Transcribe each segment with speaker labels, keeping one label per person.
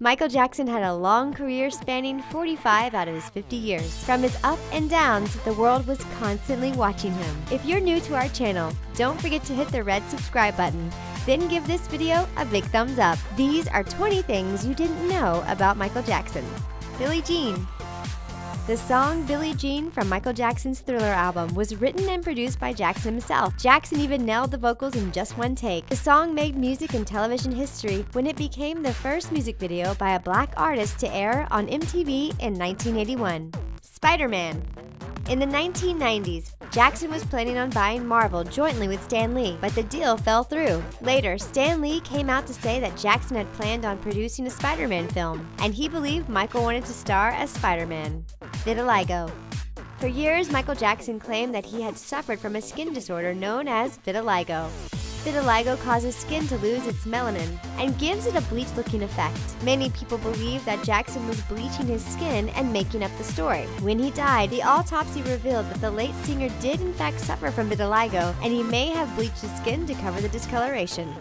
Speaker 1: Michael Jackson had a long career spanning 45 out of his 50 years. From his up and downs, the world was constantly watching him. If you're new to our channel, don't forget to hit the red subscribe button. Then give this video a big thumbs up. These are 20 things you didn't know about Michael Jackson. Billie Jean. The song Billie Jean from Michael Jackson's Thriller album was written and produced by Jackson himself. Jackson even nailed the vocals in just one take. The song made music and television history when it became the first music video by a black artist to air on MTV in 1981. Spider-Man. In the 1990s, Jackson was planning on buying Marvel jointly with Stan Lee, but the deal fell through. Later, Stan Lee came out to say that Jackson had planned on producing a Spider-Man film, and he believed Michael wanted to star as Spider-Man. Vitiligo. For years, Michael Jackson claimed that he had suffered from a skin disorder known as vitiligo. Vitiligo causes skin to lose its melanin and gives it a bleached-looking effect. Many people believe that Jackson was bleaching his skin and making up the story. When he died, the autopsy revealed that the late singer did in fact suffer from vitiligo, and he may have bleached his skin to cover the discoloration.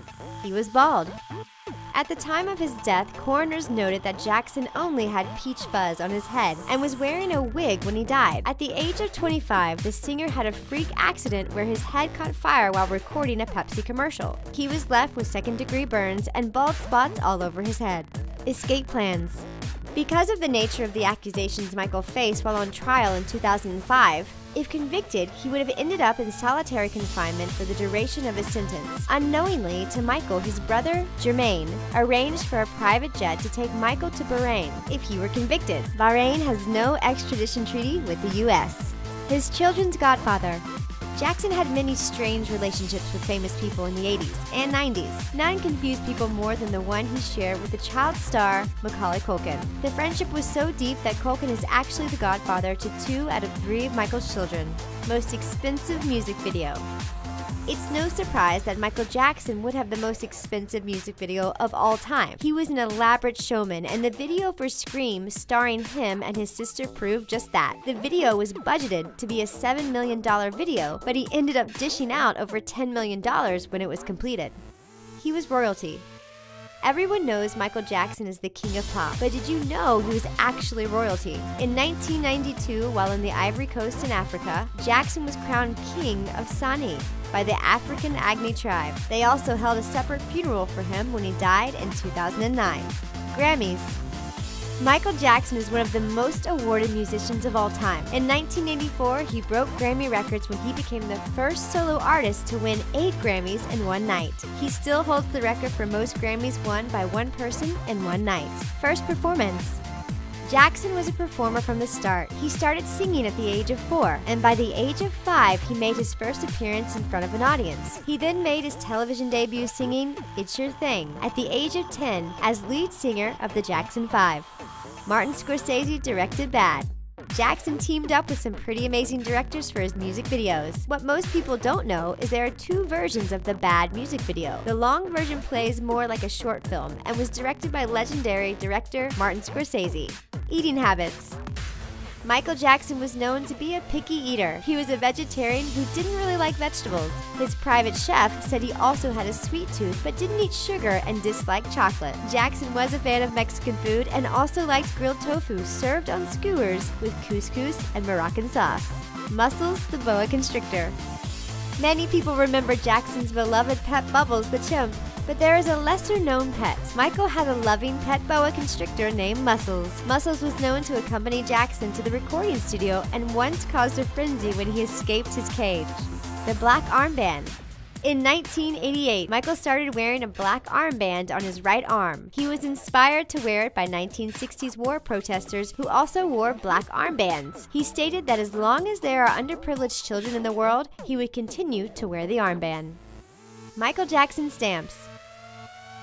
Speaker 1: He was bald. At the time of his death, coroners noted that Jackson only had peach fuzz on his head and was wearing a wig when he died. At the age of 25, the singer had a freak accident where his head caught fire while recording a Pepsi commercial. He was left with second-degree burns and bald spots all over his head. Escape plans. Because of the nature of the accusations Michael faced while on trial in 2005, if convicted, he would have ended up in solitary confinement for the duration of his sentence. Unknowingly to Michael, his brother, Jermaine, arranged for a private jet to take Michael to Bahrain if he were convicted. Bahrain has no extradition treaty with the U.S. His children's godfather. Jackson had many strange relationships with famous people in the 80s and 90s. None confused people more than the one he shared with the child star Macaulay Culkin. The friendship was so deep that Culkin is actually the godfather to 2 out of 3 of Michael's children. Most expensive music video. It's no surprise that Michael Jackson would have the most expensive music video of all time. He was an elaborate showman, and the video for Scream starring him and his sister proved just that. The video was budgeted to be a $7 million video, but he ended up dishing out over $10 million when it was completed. He was royalty. Everyone knows Michael Jackson is the king of pop, but did you know he was actually royalty? In 1992, while in the Ivory Coast in Africa, Jackson was crowned king of Sani by the African Agni tribe. They also held a separate funeral for him when he died in 2009. Grammys. Michael Jackson is one of the most awarded musicians of all time. In 1984, he broke Grammy records when he became the first solo artist to win 8 Grammys in one night. He still holds the record for most Grammys won by one person in one night. First performance. Jackson was a performer from the start. He started singing at the age of 4, and by the age of 5, he made his first appearance in front of an audience. He then made his television debut singing It's Your Thing at the age of 10 as lead singer of the Jackson 5. Martin Scorsese directed Bad. Jackson teamed up with some pretty amazing directors for his music videos. What most people don't know is there are 2 versions of the Bad music video. The long version plays more like a short film and was directed by legendary director Martin Scorsese. Eating habits. Michael Jackson was known to be a picky eater. He was a vegetarian who didn't really like vegetables. His private chef said he also had a sweet tooth but didn't eat sugar and disliked chocolate. Jackson was a fan of Mexican food and also liked grilled tofu served on skewers with couscous and Moroccan sauce. Muscles the boa constrictor. Many people remember Jackson's beloved pet Bubbles the chimp, but there is a lesser-known pet. Michael had a loving pet boa constrictor named Muscles. Muscles was known to accompany Jackson to the recording studio and once caused a frenzy when he escaped his cage. The black armband. In 1988, Michael started wearing a black armband on his right arm. He was inspired to wear it by 1960s war protesters who also wore black armbands. He stated that as long as there are underprivileged children in the world, he would continue to wear the armband. Michael Jackson stamps.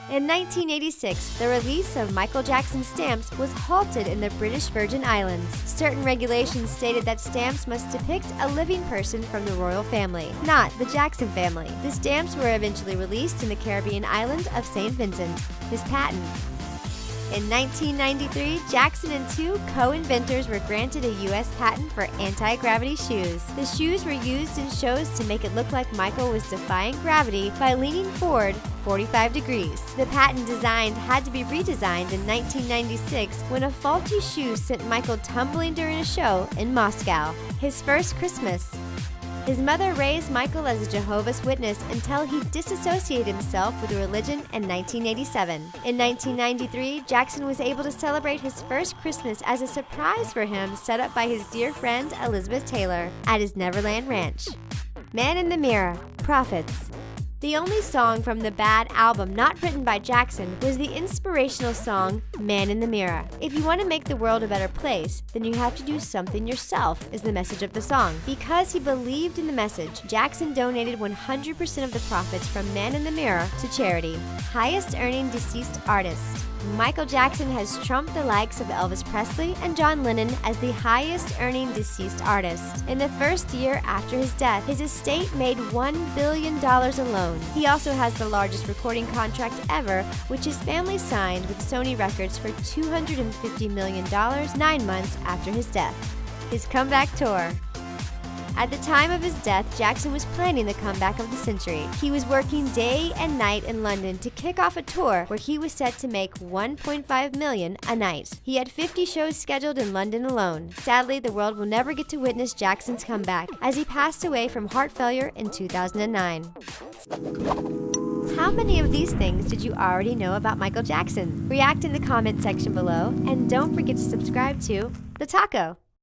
Speaker 1: In 1986, the release of Michael Jackson stamps was halted in the British Virgin Islands. Certain regulations stated that stamps must depict a living person from the royal family, not the Jackson family. The stamps were eventually released in the Caribbean island of St. Vincent. His patent. In 1993, Jackson and two co-inventors were granted a U.S. patent for anti-gravity shoes. The shoes were used in shows to make it look like Michael was defying gravity by leaning forward 45 degrees. The patent design had to be redesigned in 1996 when a faulty shoe sent Michael tumbling during a show in Moscow. His first Christmas. His mother raised Michael as a Jehovah's Witness until he disassociated himself with the religion in 1987. In 1993, Jackson was able to celebrate his first Christmas as a surprise for him set up by his dear friend Elizabeth Taylor at his Neverland Ranch. Man in the Mirror, Prophets. The only song from the Bad album not written by Jackson was the inspirational song Man in the Mirror. If you want to make the world a better place, then you have to do something yourself, is the message of the song. Because he believed in the message, Jackson donated 100% of the profits from Man in the Mirror to charity. Highest earning deceased artist. Michael Jackson has trumped the likes of Elvis Presley and John Lennon as the highest earning deceased artist. In the first year after his death, his estate made $1 billion alone. He also has the largest recording contract ever, which his family signed with Sony Records for $250 million 9 months after his death. His comeback tour. At the time of his death, Jackson was planning the comeback of the century. He was working day and night in London to kick off a tour where he was set to make $1.5 million a night. He had 50 shows scheduled in London alone. Sadly, the world will never get to witness Jackson's comeback, as he passed away from heart failure in 2009. How many of these things did you already know about Michael Jackson? React in the comment section below, and don't forget to subscribe to The Taco.